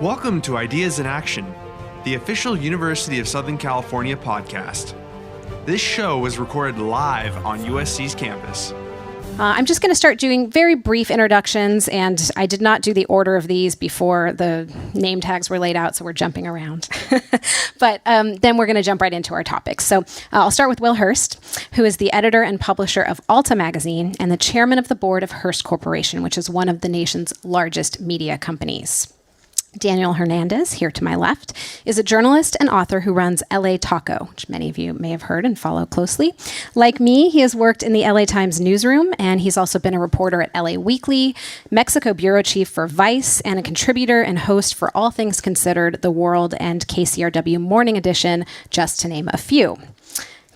Welcome to Ideas in Action, the official University of Southern California podcast. This show was recorded live on USC's campus. I'm just going to start doing very brief introductions, and I did not do the order of these before the name tags were laid out, so we're jumping around. But then we're going to jump right into our topics. So I'll start with Will Hurst, who is the editor and publisher of Alta Magazine and the chairman of the board of Hearst Corporation, which is one of the nation's largest media companies. Daniel Hernandez, here to my left, is a journalist and author who runs LA Taco, which many of you may have heard and follow closely. Like me, he has worked in the LA Times newsroom, and he's also been a reporter at LA Weekly, Mexico bureau chief for Vice, and a contributor and host for All Things Considered, The World, and KCRW Morning Edition, just to name a few.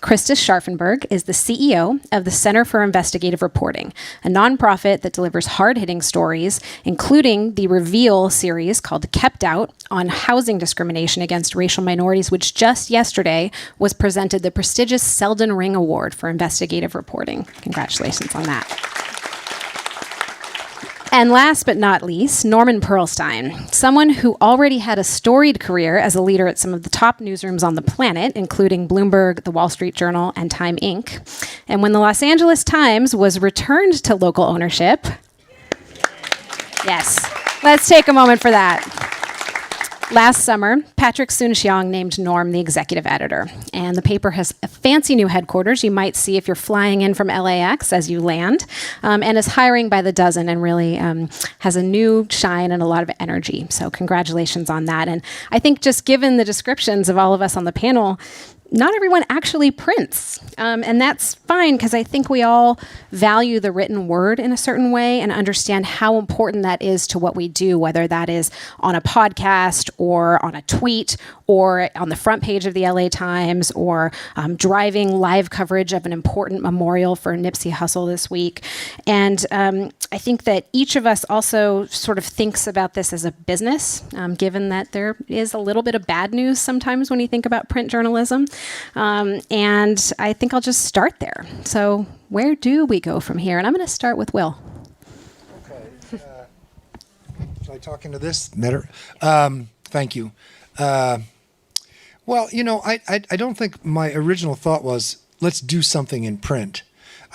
Christus Scharfenberg is the CEO of the Center for Investigative Reporting, a nonprofit that delivers hard-hitting stories, including the Reveal series called Kept Out on housing discrimination against racial minorities, which just yesterday was presented the prestigious Selden Ring Award for investigative reporting. Congratulations on that. And last but not least, Norman Pearlstein, someone who already had a storied career as a leader at some of the top newsrooms on the planet, including Bloomberg, The Wall Street Journal, and Time Inc. And when the Los Angeles Times was returned to local ownership, yes, let's take a moment for that. Last summer, Patrick Soon-Shiong named Norm the executive editor, and the paper has a fancy new headquarters you might see if you're flying in from LAX as you land, and is hiring by the dozen and really has a new shine and a lot of energy. So congratulations on that. And I think just given the descriptions of all of us on the panel, not everyone actually prints. And that's fine, because I think we all value the written word in a certain way and understand how important that is to what we do, whether that is on a podcast or on a tweet or on the front page of the LA Times or driving live coverage of an important memorial for Nipsey Hussle this week. And I think that each of us also sort of thinks about this as a business, given that there is a little bit of bad news sometimes when you think about print journalism. And I think I'll just start there. So where do we go from here? And I'm going to start with Will. Okay. Should I talk into this? Thank you. Well, you know, I don't think my original thought was, let's do something in print.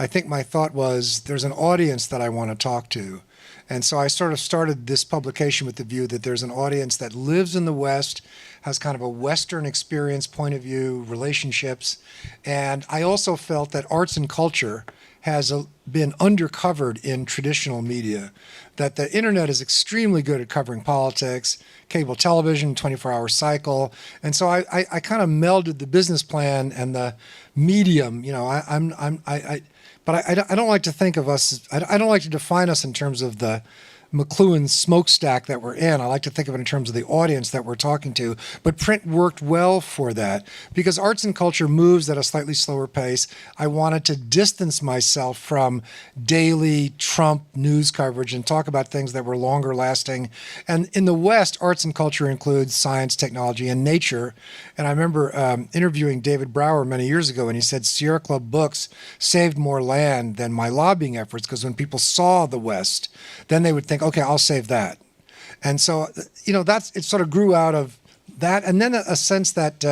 I think my thought was, there's an audience that I want to talk to. And so I sort of started this publication with the view that there's an audience that lives in the West, has kind of a Western experience, point of view, relationships. And I also felt that arts and culture has been undercovered in traditional media, that the internet is extremely good at covering politics, cable television, 24-hour cycle. And so I kind of melded the business plan and the medium. You know, but I don't like to think of us, I don't like to define us in terms of the McLuhan smokestack that we're in. I like to think of it in terms of the audience that we're talking to. But print worked well for that because arts and culture moves at a slightly slower pace. I wanted to distance myself from daily Trump news coverage and talk about things that were longer lasting. And in the West, arts and culture includes science, technology, and nature. And I remember interviewing David Brower many years ago, and he said Sierra Club books saved more land than my lobbying efforts, because when people saw the West, then they would think, okay, I'll save that. And so, you know, it sort of grew out of that. And then a sense that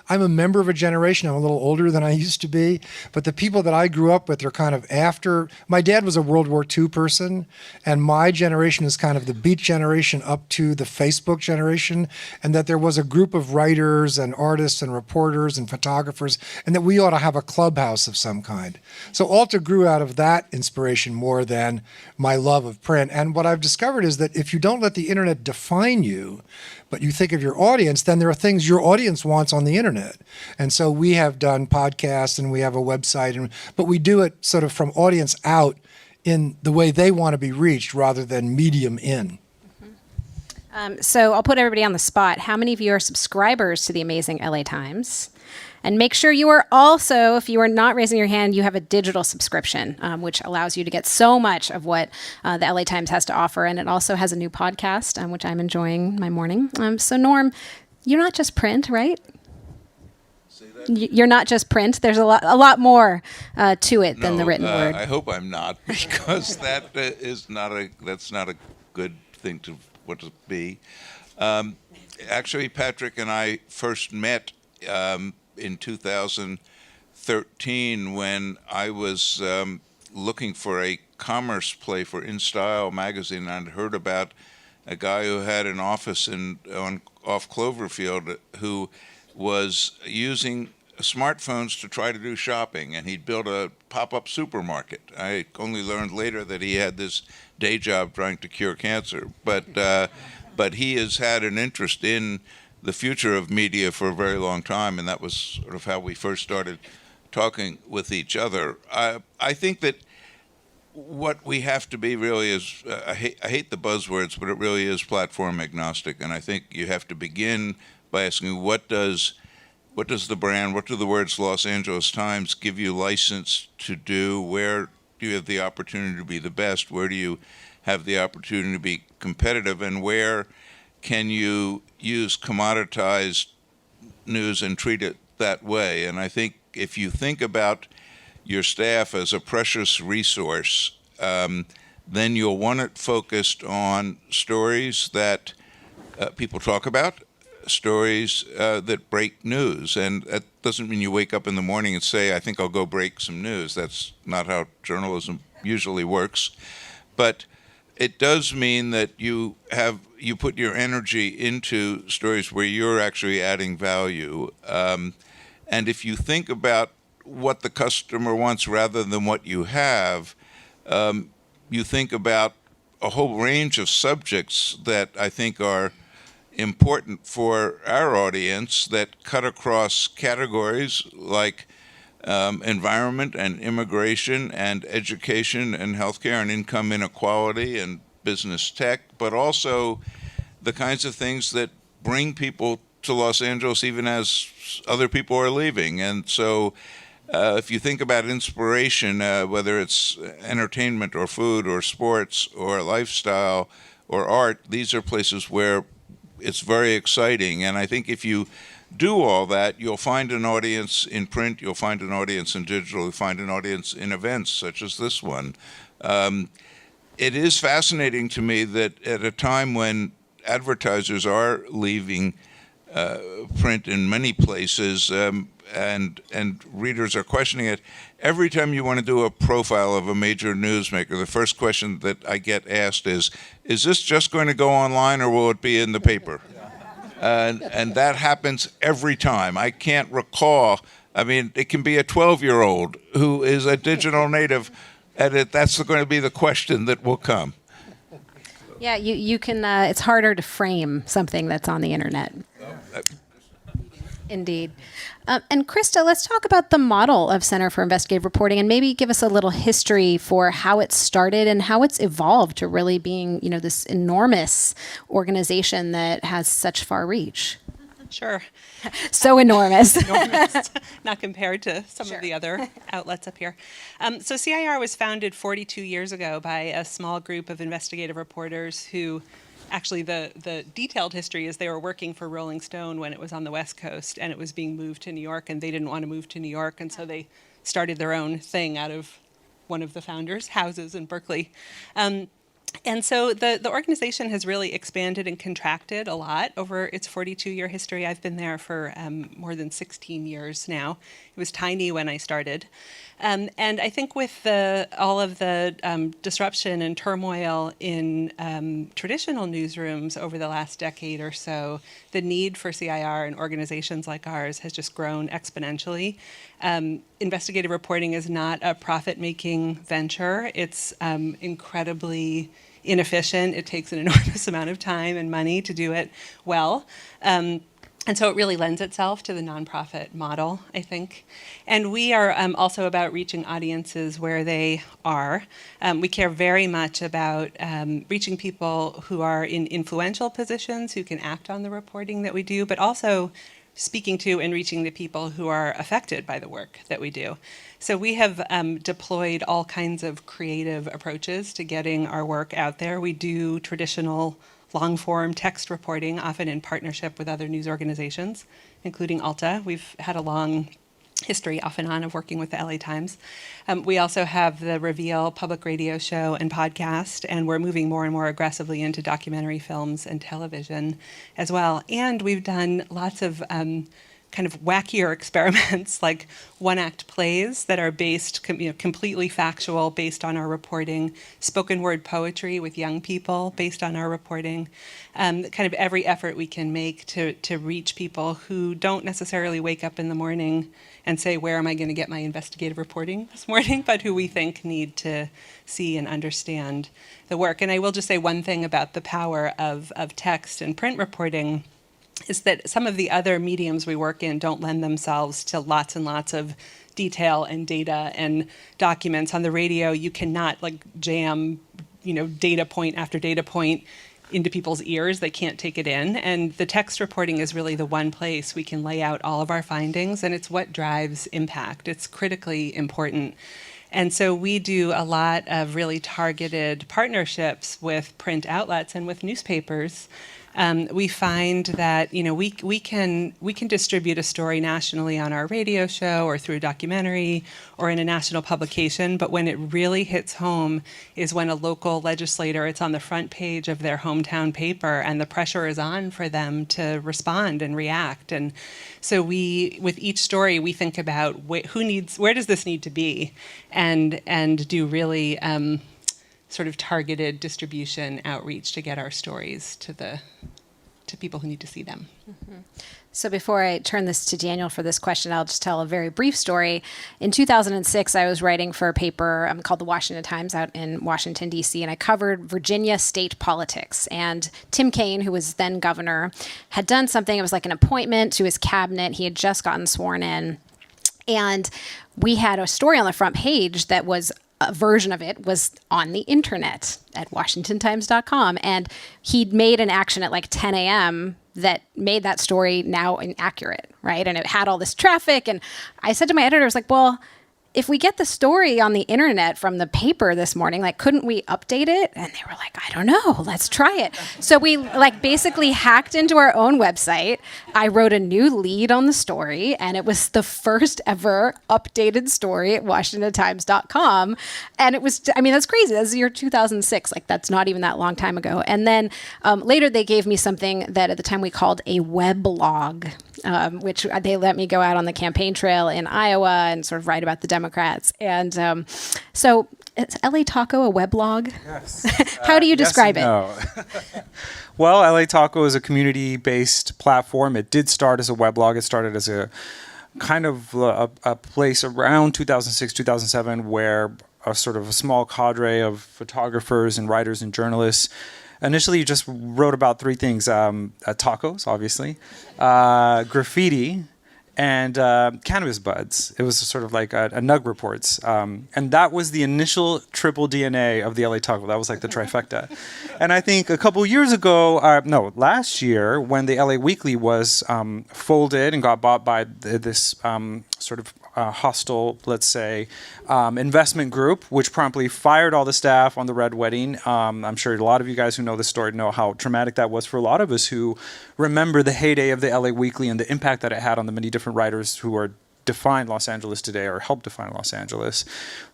I'm a member of a generation. I'm a little older than I used to be, but the people that I grew up with are kind of after. My dad was a World War II person, and my generation is kind of the Beat generation up to the Facebook generation, and that there was a group of writers and artists and reporters and photographers, and that we ought to have a clubhouse of some kind. So Alta grew out of that inspiration more than my love of print. And what I've discovered is that if you don't let the internet define you, but you think of your audience, then there are things your audience wants on the internet. And so we have done podcasts and we have a website, but we do it sort of from audience out in the way they want to be reached rather than medium in. So I'll put everybody on the spot. How many of you are subscribers to the amazing LA Times? And make sure you are also, if you are not raising your hand, you have a digital subscription, which allows you to get so much of what the LA Times has to offer. And it also has a new podcast, which I'm enjoying my morning. So Norm, you're not just print, right? Say that. You're not just print. There's a lot more to it than the written word. I hope I'm not, because that's not a good thing to be. Actually, Patrick and I first met in 2013 when I was looking for a commerce play for In Style magazine. I'd heard about a guy who had an office off Cloverfield who was using smartphones to try to do shopping, and he'd built a pop-up supermarket. I only learned later that he had this day job trying to cure cancer, but he has had an interest in the future of media for a very long time, and that was sort of how we first started talking with each other. I think that what we have to be really is, I hate the buzzwords, but it really is platform agnostic, and I think you have to begin by asking, what does the brand, what do the words Los Angeles Times give you license to do? Where do you have the opportunity to be the best? Where do you have the opportunity to be competitive? And where can you use commoditized news and treat it that way? And I think if you think about your staff as a precious resource, then you'll want it focused on stories that people talk about, stories that break news. And that doesn't mean you wake up in the morning and say, I think I'll go break some news. That's not how journalism usually works. But it does mean that you put your energy into stories where you're actually adding value. And if you think about what the customer wants rather than what you have, you think about a whole range of subjects that I think are important for our audience that cut across categories like environment and immigration and education and healthcare and income inequality and business tech, but also the kinds of things that bring people to Los Angeles even as other people are leaving. And so if you think about inspiration, whether it's entertainment or food or sports or lifestyle or art, these are places where it's very exciting. And I think if you do all that, you'll find an audience in print, you'll find an audience in digital, you'll find an audience in events such as this one. It is fascinating to me that at a time when advertisers are leaving print in many places, and readers are questioning it, every time you want to do a profile of a major newsmaker, the first question that I get asked is this just going to go online or will it be in the paper? And that happens every time. I can't recall. I mean, it can be a 12-year-old who is a digital native, and that's going to be the question that will come. Yeah, you can. It's harder to frame something that's on the internet. Indeed. And Krista, let's talk about the model of Center for Investigative Reporting and maybe give us a little history for how it started and how it's evolved to really being, this enormous organization that has such far reach. Sure. So enormous. Not compared to some of the other outlets up here. So CIR was founded 42 years ago by a small group of investigative reporters who actually, the detailed history is they were working for Rolling Stone when it was on the West Coast, and it was being moved to New York, and they didn't want to move to New York, and so they started their own thing out of one of the founders' houses in Berkeley. And so the organization has really expanded and contracted a lot over its 42-year history. I've been there for more than 16 years now. It was tiny when I started. And I think with all of the disruption and turmoil in traditional newsrooms over the last decade or so, the need for CIR and organizations like ours has just grown exponentially. Investigative reporting is not a profit-making venture. It's incredibly inefficient. It takes an enormous amount of time and money to do it well. And so it really lends itself to the nonprofit model, I think. And we are also about reaching audiences where they are. We care very much about reaching people who are in influential positions, who can act on the reporting that we do, but also speaking to and reaching the people who are affected by the work that we do. So we have deployed all kinds of creative approaches to getting our work out there. We do traditional long-form text reporting, often in partnership with other news organizations, including Alta. We've had a long history off and on of working with the LA Times. We also have the Reveal public radio show and podcast, and we're moving more and more aggressively into documentary films and television as well. And we've done lots of kind of wackier experiments, like one-act plays that are based, completely factual, based on our reporting, spoken word poetry with young people based on our reporting, kind of every effort we can make to reach people who don't necessarily wake up in the morning and say, where am I going to get my investigative reporting this morning, but who we think need to see and understand the work. And I will just say one thing about the power of text and print reporting is that some of the other mediums we work in don't lend themselves to lots and lots of detail and data and documents. On the radio, you cannot jam, data point after data point into people's ears. They can't take it in. And the text reporting is really the one place we can lay out all of our findings, and it's what drives impact. It's critically important. And so we do a lot of really targeted partnerships with print outlets and with newspapers. We find that we can distribute a story nationally on our radio show or through a documentary or in a national publication, but when it really hits home is when a local legislator, it's on the front page of their hometown paper, and the pressure is on for them to respond and react. And so with each story, we think about where does this need to be, and do really sort of targeted distribution outreach to get our stories to people who need to see them. Mm-hmm. So before I turn this to Daniel for this question, I'll just tell a very brief story. In 2006, I was writing for a paper called the Washington Times out in Washington, D.C., and I covered Virginia state politics. And Tim Kaine, who was then governor, had done something. It was like an appointment to his cabinet. He had just gotten sworn in. And we had a story on the front page that was a version of it was on the internet at WashingtonTimes.com. And he'd made an action at 10 a.m. that made that story now inaccurate, right? And it had all this traffic. And I said to my editor, I was like, well, if we get the story on the internet from the paper this morning, couldn't we update it? And they were like, I don't know, let's try it. So we basically hacked into our own website. I wrote a new lead on the story, and it was the first ever updated story at WashingtonTimes.com. And it was, that's crazy. That's the year 2006. That's not even that long time ago. And then later they gave me something that at the time we called a weblog, which they let me go out on the campaign trail in Iowa and sort of write about the Democrats. And so is LA Taco a weblog? Yes. How do you describe it? No. Well, LA Taco is a community-based platform. It did start as a weblog. It started as a kind of a place around 2006, 2007 where a sort of a small cadre of photographers and writers and journalists initially just wrote about three things: tacos, obviously, graffiti, and cannabis buds. It was sort of like a Nug Reports. And that was the initial triple DNA of the LA Taco. That was like the trifecta. And I think a couple years ago, last year, when the LA Weekly was folded and got bought by this sort of hostile, let's say, investment group, which promptly fired all the staff on the Red Wedding. I'm sure a lot of you guys who know this story know how traumatic that was for a lot of us who remember the heyday of the LA Weekly and the impact that it had on the many different writers who are defined Los Angeles today or helped define Los Angeles.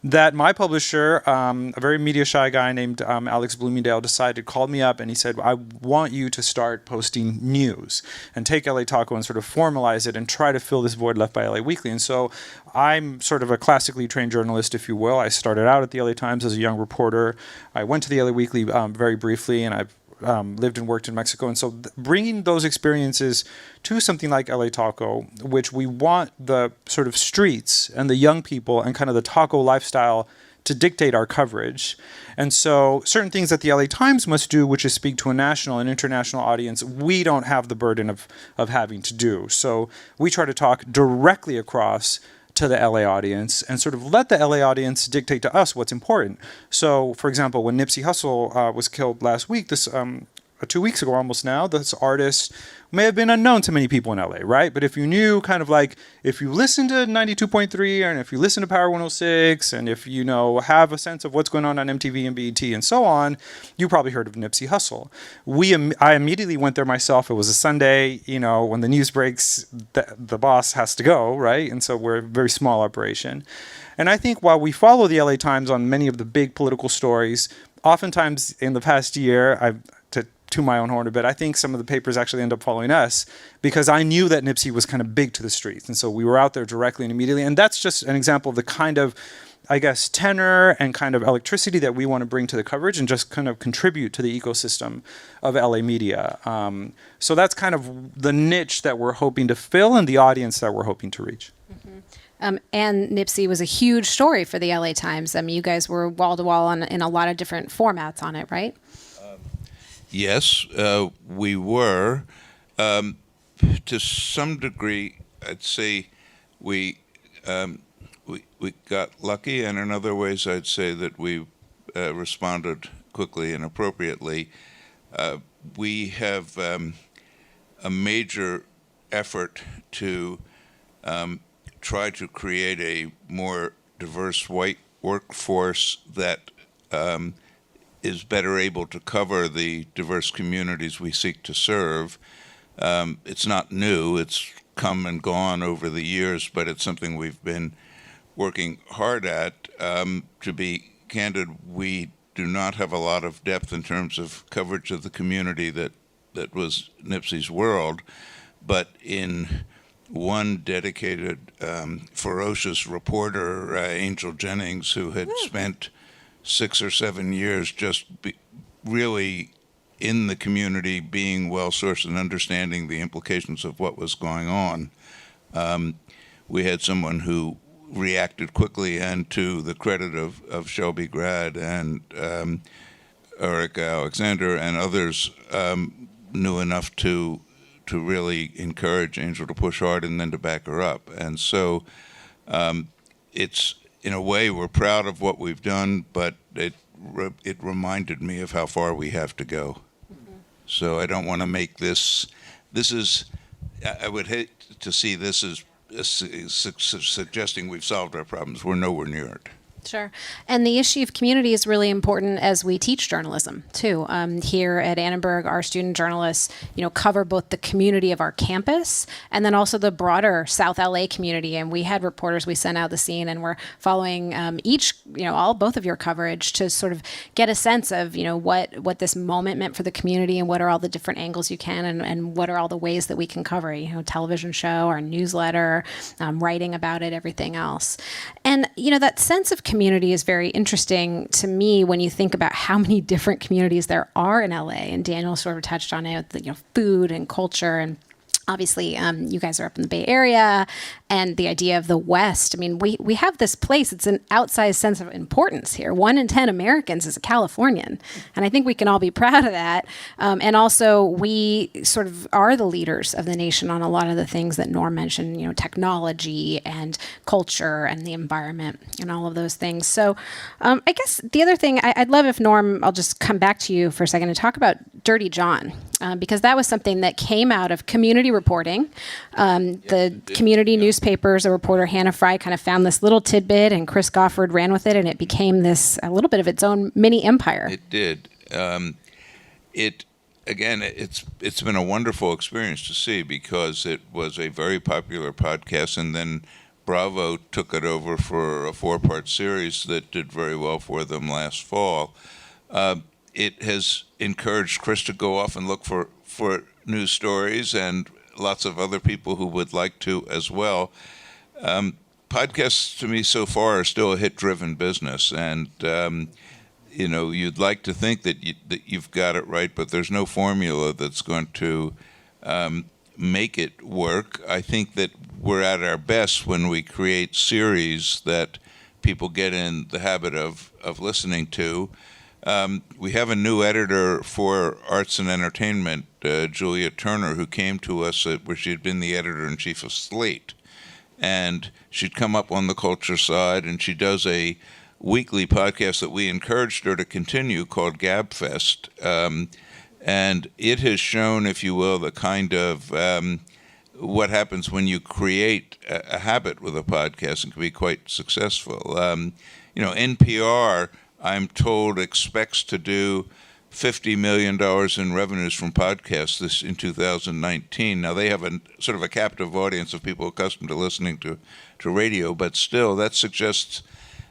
That my publisher, a very media shy guy named Alex Bloomingdale, called me up and he said, I want you to start posting news and take LA Taco and sort of formalize it and try to fill this void left by LA Weekly. And so I'm sort of a classically trained journalist, if you will. I started out at the LA Times as a young reporter. I went to the LA Weekly very briefly, and I've lived and worked in Mexico. And so bringing those experiences to something like LA Taco, which we want the sort of streets and the young people and kind of the taco lifestyle to dictate our coverage. And so certain things that the LA Times must do, which is speak to a national and international audience, we don't have the burden of having to do. So we try to talk directly across to the LA audience and sort of let the LA audience dictate to us what's important. So, for example, when Nipsey Hussle was killed last week, this 2 weeks ago almost now, this artist may have been unknown to many people in LA, right? But if you knew kind of like, if you listen to 92.3 and if you listen to Power 106 and if you know, have a sense of what's going on MTV and BET and so on, you probably heard of Nipsey Hussle. I immediately went there myself. It was a Sunday, you know, when the news breaks, the boss has to go, right? And so we're a very small operation. And I think while we follow the LA Times on many of the big political stories, oftentimes in the past year, to my own horn a bit, I think some of the papers actually end up following us because I knew that Nipsey was kind of big to the streets. And so we were out there directly and immediately. And that's just an example of the kind of, I guess, tenor and kind of electricity that we want to bring to the coverage and just kind of contribute to the ecosystem of LA media. So that's kind of the niche that we're hoping to fill and the audience that we're hoping to reach. And Nipsey was a huge story for the LA Times. I mean, you guys were wall to wall in a lot of different formats on it, right? Yes, we were. To some degree, I'd say we got lucky, and in other ways, I'd say that we responded quickly and appropriately. We have a major effort to try to create a more diverse white workforce that is better able to cover the diverse communities we seek to serve. It's not new. It's come and gone over the years, but it's something we've been working hard at. To be candid, we do not have a lot of depth in terms of coverage of the community that was Nipsey's world, but in one dedicated, ferocious reporter, Angel Jennings, who had spent 6 or 7 years just really in the community, being well-sourced and understanding the implications of what was going on. We had someone who reacted quickly, and to the credit of Shelby Grad and Erica Alexander and others, knew enough to really encourage Angel to push hard and then to back her up. And so it's, in a way, we're proud of what we've done, but it reminded me of how far we have to go. Mm-hmm. So I don't want to make this is, I would hate to see this as suggesting we've solved our problems. We're nowhere near it. Sure. And the issue of community is really important as we teach journalism, too. Here at Annenberg, our student journalists, cover both the community of our campus and then also the broader South LA community. And we had reporters we sent out the scene, and we're following both of your coverage to sort of get a sense of, what this moment meant for the community and what are all the different angles you can and what are all the ways that we can cover, television show, our newsletter, writing about it, everything else. And, that sense of community is very interesting to me when you think about how many different communities there are in LA. And Daniel sort of touched on it, food and culture, and obviously, you guys are up in the Bay Area, and the idea of the West. I mean, we have this place. It's an outsized sense of importance here. 1 in 10 Americans is a Californian, and I think we can all be proud of that. And also, we sort of are the leaders of the nation on a lot of the things that Norm mentioned, technology and culture and the environment and all of those things. So I guess the other thing, I'd love if, Norm, I'll just come back to you for a second and talk about Dirty John, because that was something that came out of community reporting. The community newspapers, a reporter, Hannah Fry, kind of found this little tidbit, and Chris Goffard ran with it, and it became a little bit of its own mini empire. It did. It's been a wonderful experience to see, because it was a very popular podcast, and then Bravo took it over for a 4-part series that did very well for them last fall. It has encouraged Chris to go off and look for news stories, and lots of other people who would like to as well. Podcasts, to me, so far are still a hit-driven business, and you'd like to think that you've got it right, but there's no formula that's going to make it work. I think that we're at our best when we create series that people get in the habit of listening to. We have a new editor for arts and entertainment, Julia Turner, who came to us where she had been the editor-in-chief of Slate. And she'd come up on the culture side, and she does a weekly podcast that we encouraged her to continue called GabFest. And it has shown, if you will, the kind of what happens when you create a habit with a podcast and can be quite successful. NPR, I'm told, expects to do $50 million in revenues from podcasts this in 2019. Now, they have a sort of a captive audience of people accustomed to listening to radio, but still, that suggests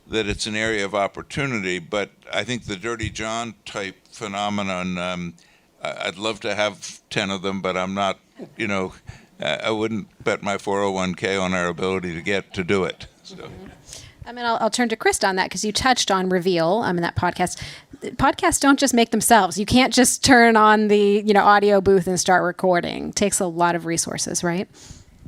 that it's an area of opportunity. But I think the Dirty John type phenomenon, I'd love to have 10 of them, but I'm not, I wouldn't bet my 401k on our ability to do it. So. I'll turn to Krista on that because you touched on Reveal in that podcast. Podcasts don't just make themselves. You can't just turn on the audio booth and start recording. It takes a lot of resources, right?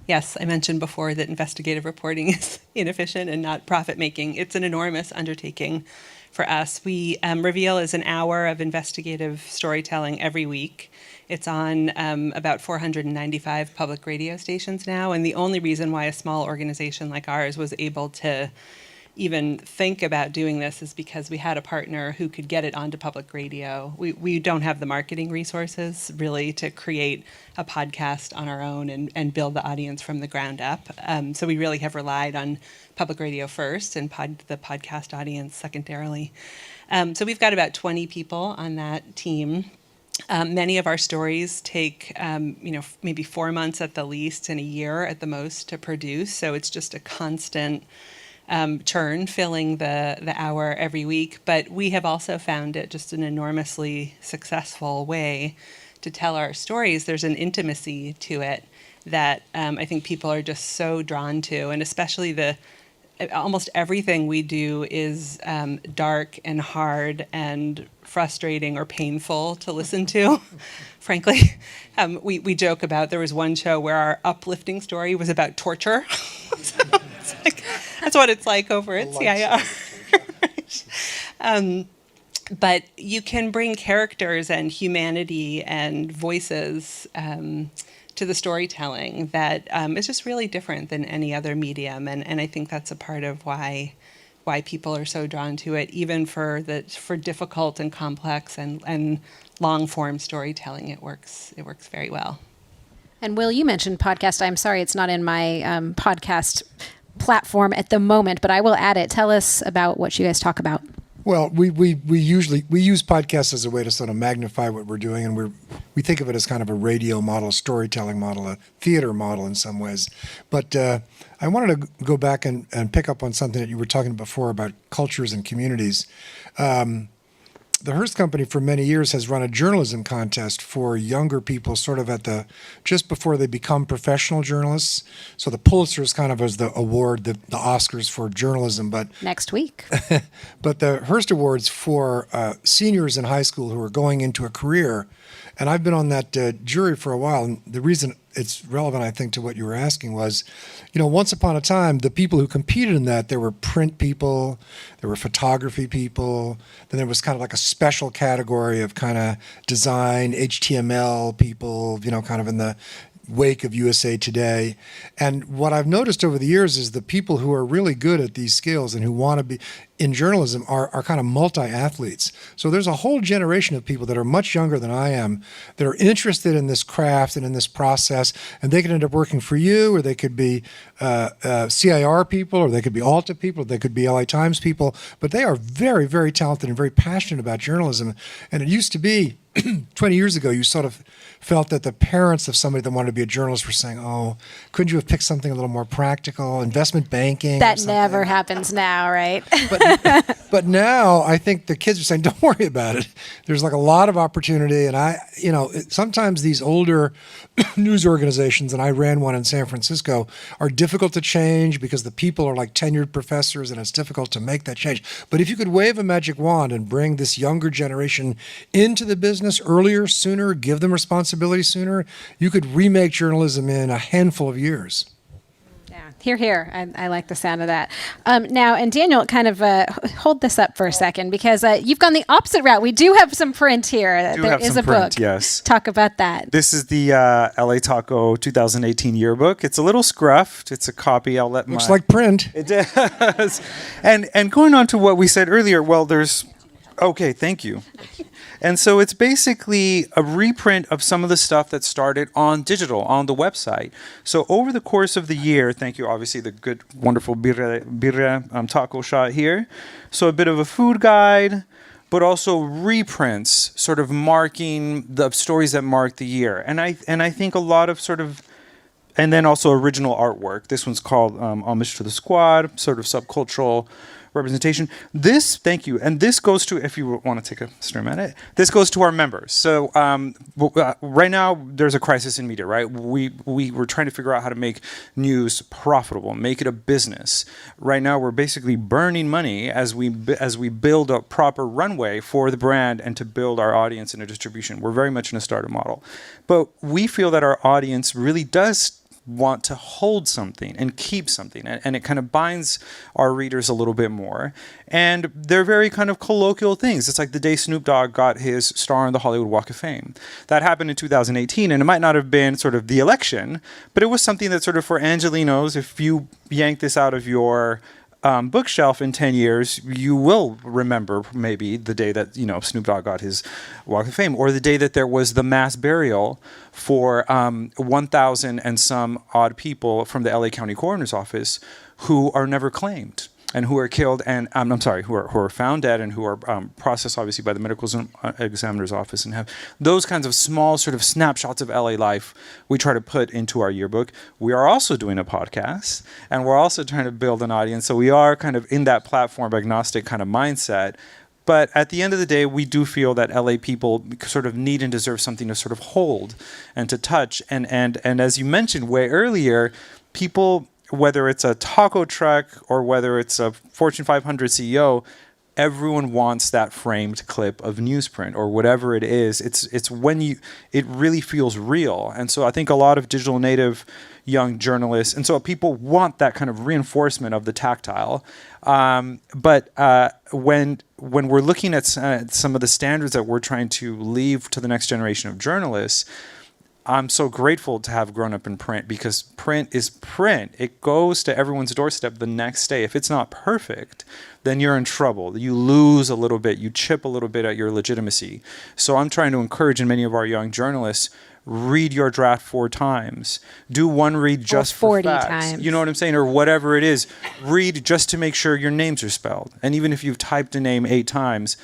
Yes, I mentioned before that investigative reporting is inefficient and not profit-making. It's an enormous undertaking for us. Reveal is an hour of investigative storytelling every week. It's on about 495 public radio stations now, and the only reason why a small organization like ours was able to even think about doing this is because we had a partner who could get it onto public radio. We don't have the marketing resources really to create a podcast on our own and build the audience from the ground up. So we really have relied on public radio first and the podcast audience secondarily. So we've got about 20 people on that team. Many of our stories take, maybe 4 months at the least and a year at the most to produce. So it's just a constant churn filling the hour every week. But we have also found it just an enormously successful way to tell our stories. There's an intimacy to it that I think people are just so drawn to, and especially almost everything we do is dark and hard and frustrating or painful to listen to, frankly. We joke about there was one show where our uplifting story was about torture. That's what it's like over at CIR. But you can bring characters and humanity and voices to the storytelling that is just really different than any other medium, and I think that's a part of why people are so drawn to it, even for difficult and complex and long form storytelling. It works very well. And Will, you mentioned podcast. I'm sorry it's not in my podcast platform at the moment, but I will add it. Tell us about what you guys talk about. Well, we use podcasts as a way to sort of magnify what we're doing, and we think of it as kind of a radio model, a storytelling model, a theater model in some ways. But I wanted to go back and pick up on something that you were talking before about cultures and communities. The Hearst Company for many years has run a journalism contest for younger people, sort of just before they become professional journalists. So the Pulitzer is kind of as the award, the Oscars for journalism, but next week. But the Hearst Awards for seniors in high school who are going into a career. And I've been on that jury for a while, and the reason it's relevant, I think, to what you were asking was, once upon a time, the people who competed in that, there were print people, there were photography people, then there was kind of like a special category of kind of design, HTML people, kind of in the wake of USA Today. And what I've noticed over the years is the people who are really good at these skills and who want to be in journalism are kind of multi-athletes. So there's a whole generation of people that are much younger than I am that are interested in this craft and in this process, and they could end up working for you, or they could be CIR people, or they could be Alta people, or they could be LA Times people, but they are very, very talented and very passionate about journalism. And it used to be 20 years ago, you sort of felt that the parents of somebody that wanted to be a journalist were saying, oh, couldn't you have picked something a little more practical, investment banking? That never happens now, right? But now I think the kids are saying, don't worry about it. There's like a lot of opportunity. And sometimes these older news organizations, and I ran one in San Francisco, are difficult to change because the people are like tenured professors and it's difficult to make that change. But if you could wave a magic wand and bring this younger generation into the business earlier, sooner, give them responsibility sooner, you could remake journalism in a handful of years. Hear, hear. I like the sound of that. Now, and Daniel, kind of hold this up for a second, because you've gone the opposite route. We do have some print here. There is a book. Yes. Talk about that. This is the LA Taco 2018 yearbook. It's a little scruffed. It's a copy. Looks like print. It does. And going on to what we said earlier, well, okay, thank you. And so it's basically a reprint of some of the stuff that started on digital, on the website. So over the course of the year, thank you, obviously, the good, wonderful birria taco shot here. So a bit of a food guide, but also reprints, sort of marking the stories that mark the year. And I think a lot of sort of, and then also original artwork. This one's called Homage to the Squad, sort of subcultural representation. This, thank you, and this goes to, if you want to take a stream at it, this goes to our members. So right now, there's a crisis in media, right? We're trying to figure out how to make news profitable, make it a business. Right now, we're basically burning money as we build a proper runway for the brand and to build our audience and a distribution. We're very much in a startup model. But we feel that our audience really does want to hold something and keep something, and it kind of binds our readers a little bit more. And they're very kind of colloquial things. It's like the day Snoop Dogg got his star on the Hollywood Walk of Fame. That happened in 2018, and it might not have been sort of the election, but it was something that sort of for Angelenos, if you yank this out of your bookshelf in 10 years, you will remember maybe the day that, Snoop Dogg got his Walk of Fame, or the day that there was the mass burial for 1,000 and some odd people from the LA County Coroner's Office who are never claimed and who are killed, and who are found dead and who are processed obviously by the medical examiner's office, and have those kinds of small sort of snapshots of LA life we try to put into our yearbook. We are also doing a podcast, and we're also trying to build an audience, so we are kind of in that platform agnostic kind of mindset. But at the end of the day, we do feel that LA people sort of need and deserve something to sort of hold and to touch, and as you mentioned way earlier, people, whether it's a taco truck or whether it's a Fortune 500 CEO, everyone wants that framed clip of newsprint or whatever it is. It's when it really feels real. And so I think a lot of digital native young journalists, and so people want that kind of reinforcement of the tactile. But when we're looking at some of the standards that we're trying to leave to the next generation of journalists, I'm so grateful to have grown up in print, because print is print. It goes to everyone's doorstep the next day. If it's not perfect, then you're in trouble. You lose a little bit. You chip a little bit at your legitimacy. So I'm trying to encourage, in many of our young journalists, read your draft 4 times. Do one read just for 40 facts. times. You know what I'm saying? Or whatever it is. Read just to make sure your names are spelled. And even if you've typed a name 8 times,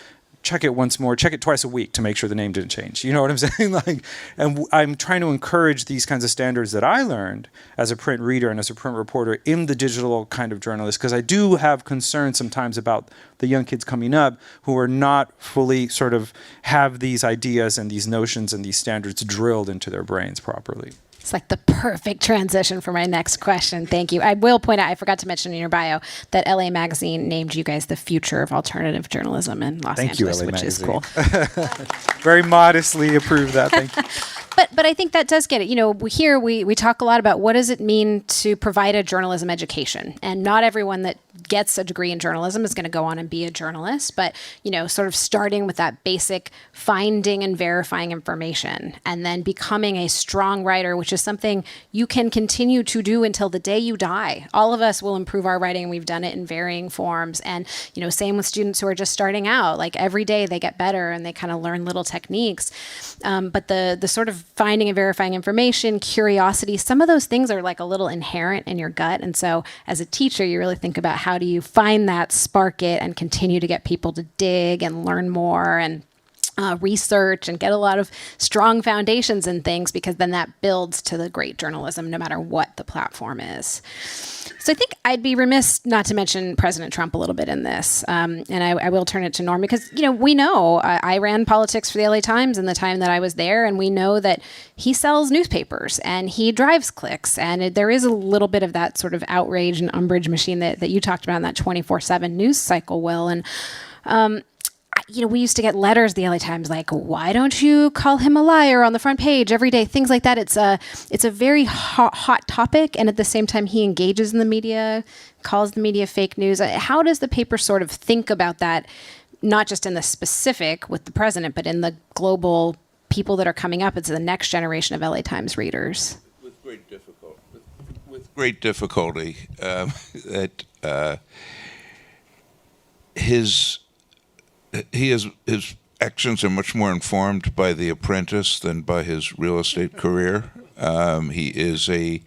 check it once more, check it twice a week to make sure the name didn't change. You know what I'm saying? And I'm trying to encourage these kinds of standards that I learned as a print reader and as a print reporter in the digital kind of journalist, because I do have concerns sometimes about the young kids coming up who are not fully sort of have these ideas and these notions and these standards drilled into their brains properly. It's like the perfect transition for my next question. Thank you. I will point out, I forgot to mention in your bio that LA Magazine named you guys the future of alternative journalism in Los Angeles, which is cool. Very modestly approve that. Thank you. But I think that does get it. Here we talk a lot about what does it mean to provide a journalism education. And not everyone that gets a degree in journalism is going to go on and be a journalist. But, sort of starting with that basic finding and verifying information, and then becoming a strong writer, which is something you can continue to do until the day you die. All of us will improve our writing. We've done it in varying forms. And, same with students who are just starting out. Like every day they get better and they kind of learn little techniques. But the sort of finding and verifying information, curiosity, some of those things are like a little inherent in your gut. And so as a teacher, you really think about how do you find that, spark it, and continue to get people to dig and learn more and research and get a lot of strong foundations in things, because then that builds to the great journalism no matter what the platform is. So I think I'd be remiss not to mention President Trump a little bit in this. And I will turn it to Norm because, we know I ran politics for the LA Times in the time that I was there. And we know that he sells newspapers and he drives clicks. And there is a little bit of that sort of outrage and umbrage machine that you talked about in that 24/7 news cycle, Will. And, we used to get letters, the LA Times, like, why don't you call him a liar on the front page every day? Things like that. It's a very hot topic. And at the same time, he engages in the media, calls the media fake news. How does the paper sort of think about that, not just in the specific with the president, but in the global people that are coming up? It's the next generation of LA Times readers. With great difficulty. With great difficulty. His actions are much more informed by The Apprentice than by his real estate career. He is a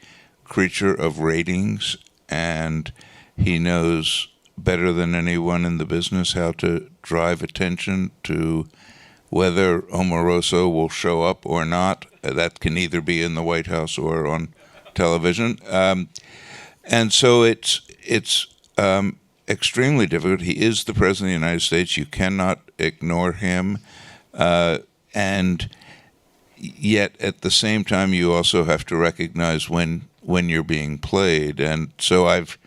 creature of ratings, and he knows better than anyone in the business how to drive attention to whether Omarosa will show up or not. That can either be in the White House or on television. And so it's extremely difficult. He is the President of the United States. You cannot ignore him. And yet, at the same time, you also have to recognize when you're being played. And so I've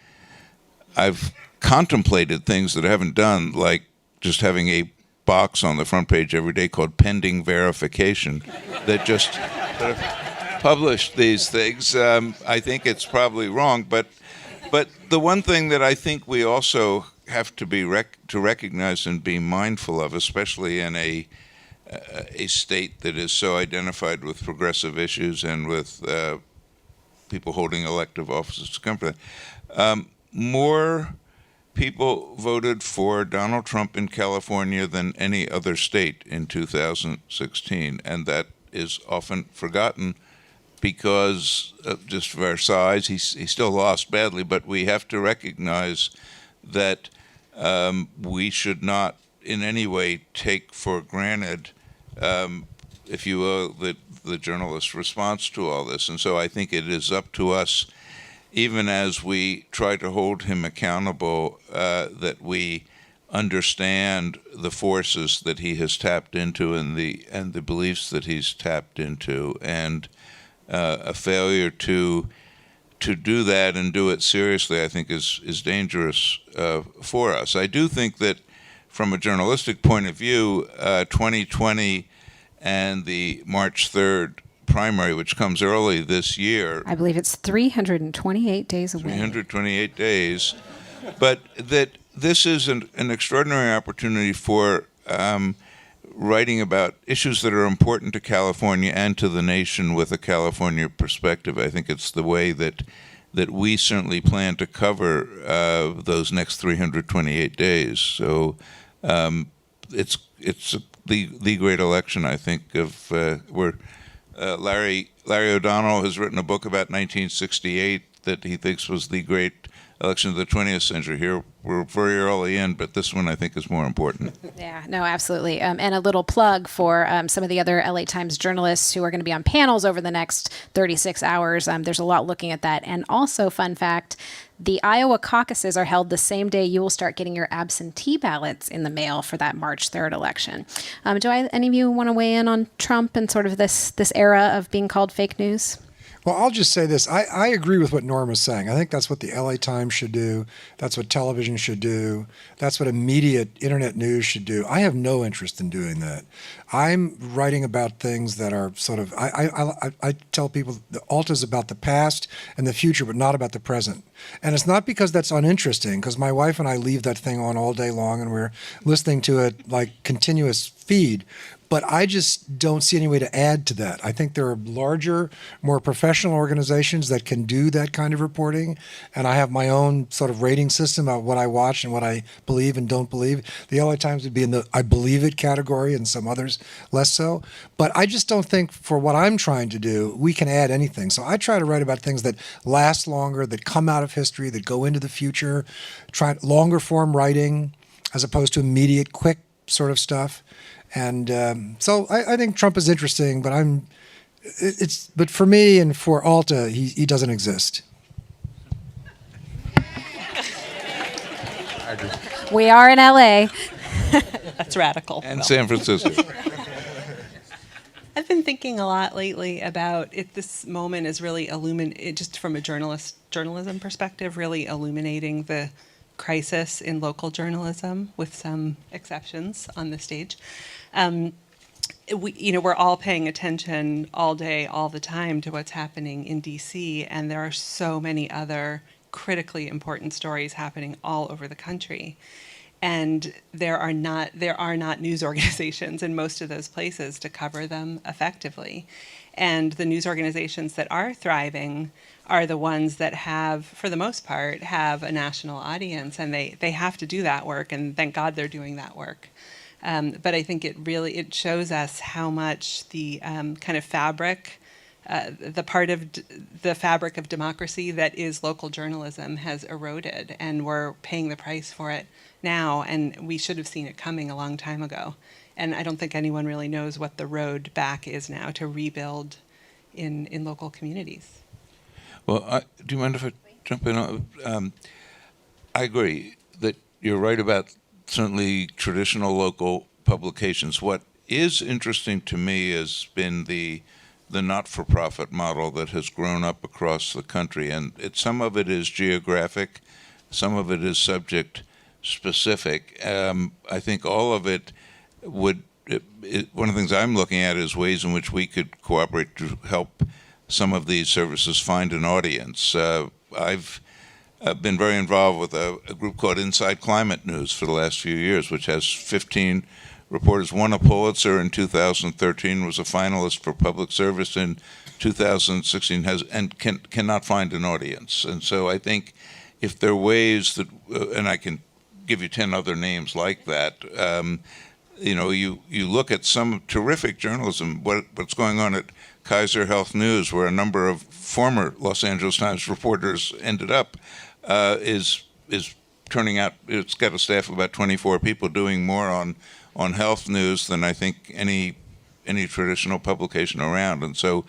contemplated things that I haven't done, like just having a box on the front page every day called pending verification that just sort of published these things. I think it's probably wrong, but the one thing that I think we also have to be to recognize and be mindful of, especially in a state that is so identified with progressive issues and with people holding elective offices to come from that, more people voted for Donald Trump in California than any other state in 2016, and that is often forgotten because of just of our size. He still lost badly, but we have to recognize that we should not in any way take for granted, if you will, the journalist's response to all this. And so I think it is up to us, even as we try to hold him accountable, that we understand the forces that he has tapped into and the beliefs that he's tapped into, and a failure to do that and do it seriously, I think, is dangerous for us. I do think that from a journalistic point of view, 2020 and the March 3rd primary, which comes early this year. I believe it's 328 days away. 328 days. But that this is an extraordinary opportunity for writing about issues that are important to California and to the nation with a California perspective. I think it's the way that we certainly plan to cover those next 328 days. So it's the great election, I think, of where Larry O'Donnell has written a book about 1968 that he thinks was the great election of the 20th century. Here we're very early in, but this one I think is more important. Yeah, no, absolutely. And a little plug for some of the other LA Times journalists who are going to be on panels over the next 36 hours. There's a lot looking at that. And also, fun fact, the Iowa caucuses are held the same day you will start getting your absentee ballots in the mail for that March 3rd election. Any of you want to weigh in on Trump and sort of this era of being called fake news? Well, I'll just say this. I agree with what Norm is saying. I think that's what the LA Times should do. That's what television should do. That's what immediate internet news should do. I have no interest in doing that. I'm writing about things that are sort of, I tell people the Alta is about the past and the future, but not about the present. And it's not because that's uninteresting, because my wife and I leave that thing on all day long and we're listening to it like continuous feed. But I just don't see any way to add to that. I think there are larger, more professional organizations that can do that kind of reporting. And I have my own sort of rating system about what I watch and what I believe and don't believe. The LA Times would be in the I believe it category and some others less so. But I just don't think for what I'm trying to do, we can add anything. So I try to write about things that last longer, that come out of history, that go into the future, try longer form writing as opposed to immediate, quick sort of stuff. And so I think Trump is interesting, but but for me and for Alta, he doesn't exist. We are in LA. That's radical. And San Francisco. I've been thinking a lot lately about if this moment is really just from a journalism perspective, really illuminating the crisis in local journalism, with some exceptions on the stage. We're all paying attention all day, all the time to what's happening in DC, and there are so many other critically important stories happening all over the country. And there are not news organizations in most of those places to cover them effectively. And the news organizations that are thriving are the ones that have, for the most part, have a national audience, and they have to do that work, and thank God they're doing that work. But I think it shows us how much the kind of fabric, the part of the fabric of democracy that is local journalism has eroded, and we're paying the price for it now, and we should have seen it coming a long time ago. And I don't think anyone really knows what the road back is now to rebuild in local communities. Well, do you mind if I jump in? I agree that you're right about certainly traditional local publications. What is interesting to me has been the not-for-profit model that has grown up across the country, and some of it is geographic, some of it is subject specific. I think all of it would. One of the things I'm looking at is ways in which we could cooperate to help some of these services find an audience. I've been very involved with a group called Inside Climate News for the last few years, which has 15 reporters, won a Pulitzer in 2013, was a finalist for public service in 2016, and cannot find an audience. And so I think if there are ways that, and I can give you 10 other names like that, you look at some terrific journalism, what's going on at Kaiser Health News, where a number of former Los Angeles Times reporters ended up, is turning out, it's got a staff of about 24 people doing more on health news than I think any traditional publication around. And so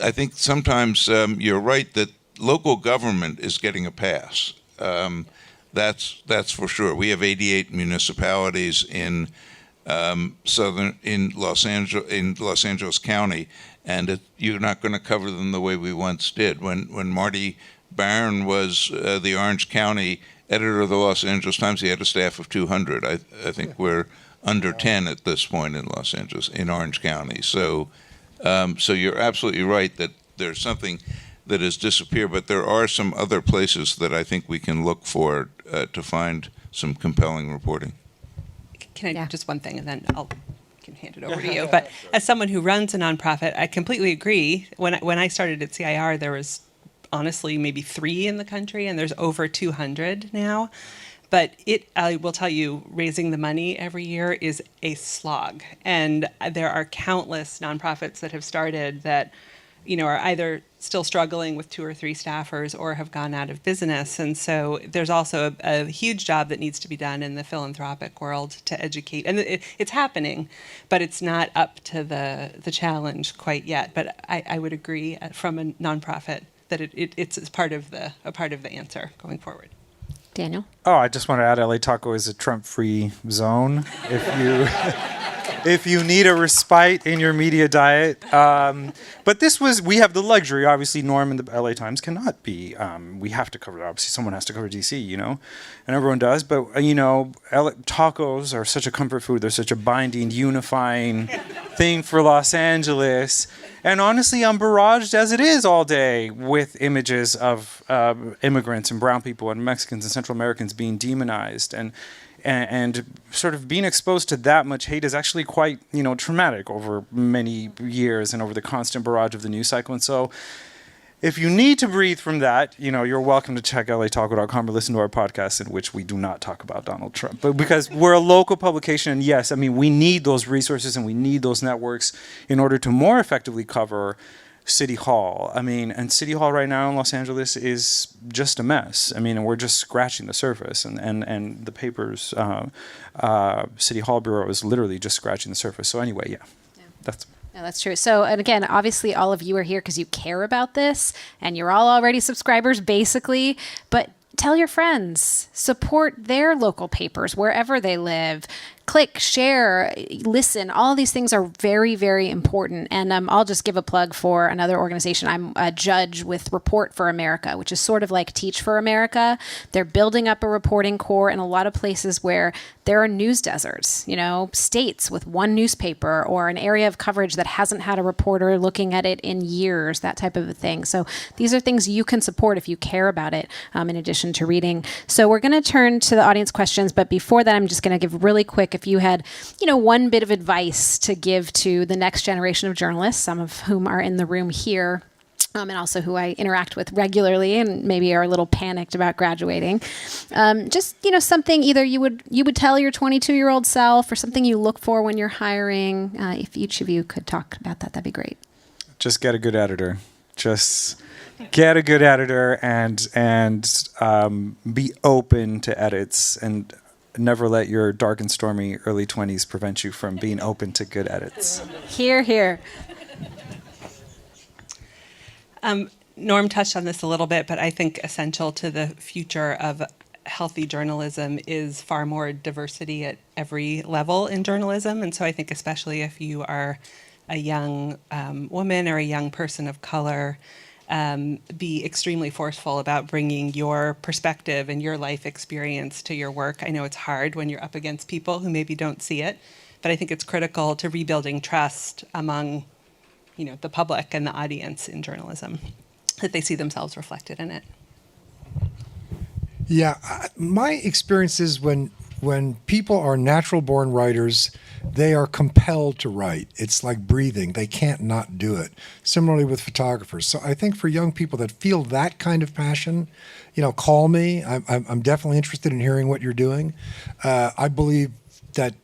I think sometimes you're right that local government is getting a pass. That's for sure. We have 88 municipalities in Los Angeles County, and you're not going to cover them the way we once did. When Marty Barron was the Orange County editor of the Los Angeles Times, he had a staff of 200. I think we're under 10 at this point in Los Angeles, in Orange County. So you're absolutely right that there's something that has disappeared, but there are some other places that I think we can look for to find some compelling reporting. Can I just one thing, and then can hand it over to you. But as someone who runs a nonprofit, I completely agree. When I started at CIR, there was honestly maybe 3 in the country, and there's over 200 now. But I will tell you, raising the money every year is a slog. And there are countless nonprofits that have started that, are either still struggling with 2 or 3 staffers or have gone out of business. And so there's also a huge job that needs to be done in the philanthropic world to educate. And it's happening, but it's not up to the challenge quite yet. But I would agree from a nonprofit that it's a part of the answer going forward. Daniel? Oh, I just want to add, LA Taco is a Trump-free zone. If you need a respite in your media diet, but we have the luxury. Obviously, Norm and the LA Times cannot be. We have to cover. Obviously, someone has to cover DC, and everyone does. But tacos are such a comfort food. They're such a binding, unifying thing for Los Angeles. And honestly, I'm barraged as it is all day with images of immigrants and brown people and Mexicans and Central Americans being demonized, and sort of being exposed to that much hate is actually quite, traumatic over many years and over the constant barrage of the news cycle. And so if you need to breathe from that, you're welcome to check lataco.com or listen to our podcast in which we do not talk about Donald Trump. But because we're a local publication, and yes, we need those resources and we need those networks in order to more effectively cover City Hall. And City Hall right now in Los Angeles is just a mess. And we're just scratching the surface, and the paper's City Hall Bureau is literally just scratching the surface. So anyway, That's true. So, and again, obviously all of you are here because you care about this, and you're all already subscribers, basically, but tell your friends, support their local papers wherever they live. Click, share, listen. All these things are very, very important. And I'll just give a plug for another organization. I'm a judge with Report for America, which is sort of like Teach for America. They're building up a reporting corps in a lot of places where there are news deserts, states with one newspaper or an area of coverage that hasn't had a reporter looking at it in years, that type of a thing. So these are things you can support if you care about it, in addition to reading. So we're going to turn to the audience questions. But before that, I'm just going to give really quick, if you had, one bit of advice to give to the next generation of journalists, some of whom are in the room here, and also who I interact with regularly and maybe are a little panicked about graduating. Just, something either you would tell your 22-year-old self or something you look for when you're hiring. If each of you could talk about that, that'd be great. Just get a good editor. Just get a good editor and be open to edits, and never let your dark and stormy early 20s prevent you from being open to good edits. Hear, hear. Norm touched on this a little bit, but I think essential to the future of healthy journalism is far more diversity at every level in journalism. And so I think especially if you are a young woman or a young person of color, be extremely forceful about bringing your perspective and your life experience to your work. I know it's hard when you're up against people who maybe don't see it, but I think it's critical to rebuilding trust among the public and the audience in journalism, that they see themselves reflected in it. Yeah, my experience is when people are natural-born writers, they are compelled to write. It's like breathing. They can't not do it. Similarly with photographers. So I think for young people that feel that kind of passion, call me. I'm definitely interested in hearing what you're doing. I believe that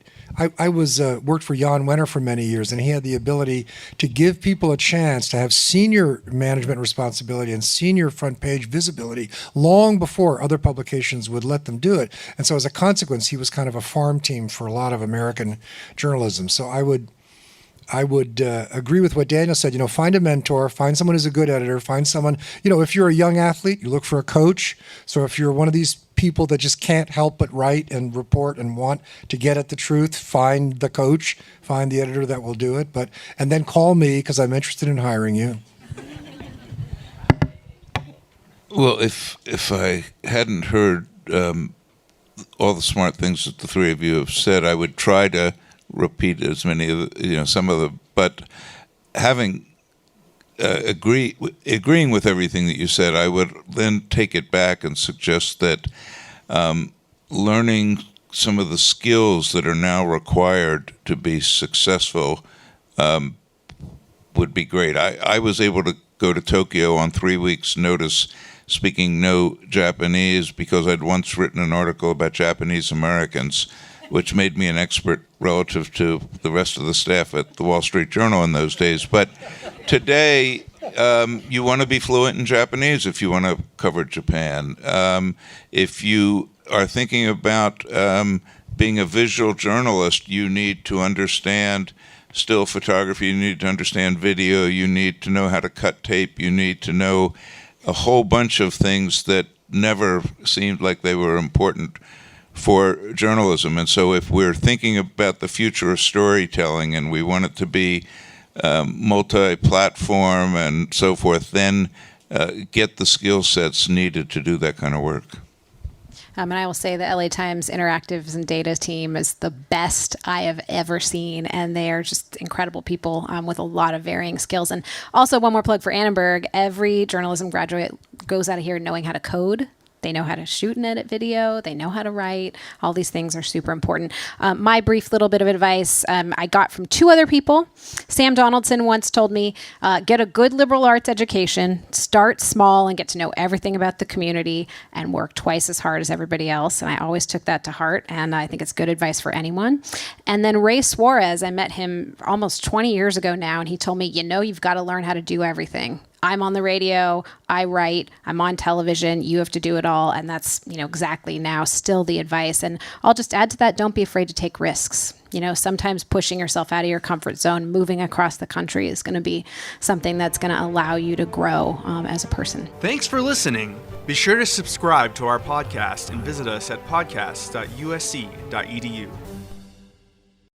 I was worked for Jan Wenner for many years, and he had the ability to give people a chance to have senior management responsibility and senior front page visibility long before other publications would let them do it. And so as a consequence, he was kind of a farm team for a lot of American journalism. So I would agree with what Daniel said. Find a mentor, find someone who's a good editor, find someone, if you're a young athlete, you look for a coach. So if you're one of these people that just can't help but write and report and want to get at the truth, find the coach, find the editor that will do it. And then call me because I'm interested in hiring you. Well, if I hadn't heard all the smart things that the three of you have said, I would try to repeat as many of some of the, but having agreeing with everything that you said, I would then take it back and suggest that learning some of the skills that are now required to be successful would be great. I was able to go to Tokyo on 3 weeks' notice, speaking no Japanese, because I'd once written an article about Japanese Americans, which made me an expert relative to the rest of the staff at the Wall Street Journal in those days. But today, you want to be fluent in Japanese if you want to cover Japan. If you are thinking about being a visual journalist, you need to understand still photography, you need to understand video, you need to know how to cut tape, you need to know a whole bunch of things that never seemed like they were important for journalism. And so if we're thinking about the future of storytelling and we want it to be multi-platform and so forth, then get the skill sets needed to do that kind of work. And I will say the LA Times Interactives and Data team is the best I have ever seen. And they are just incredible people with a lot of varying skills. And also one more plug for Annenberg. Every journalism graduate goes out of here knowing how to code. They know how to shoot and edit video. They know how to write. All these things are super important. My brief little bit of advice I got from two other people. Sam Donaldson once told me, get a good liberal arts education, start small and get to know everything about the community and work twice as hard as everybody else. And I always took that to heart. And I think it's good advice for anyone. And then Ray Suarez, I met him almost 20 years ago now. And he told me, you've got to learn how to do everything. I'm on the radio, I write, I'm on television, you have to do it all. And that's, exactly now still the advice. And I'll just add to that, don't be afraid to take risks. Sometimes pushing yourself out of your comfort zone, moving across the country is going to be something that's going to allow you to grow as a person. Thanks for listening. Be sure to subscribe to our podcast and visit us at podcast.usc.edu.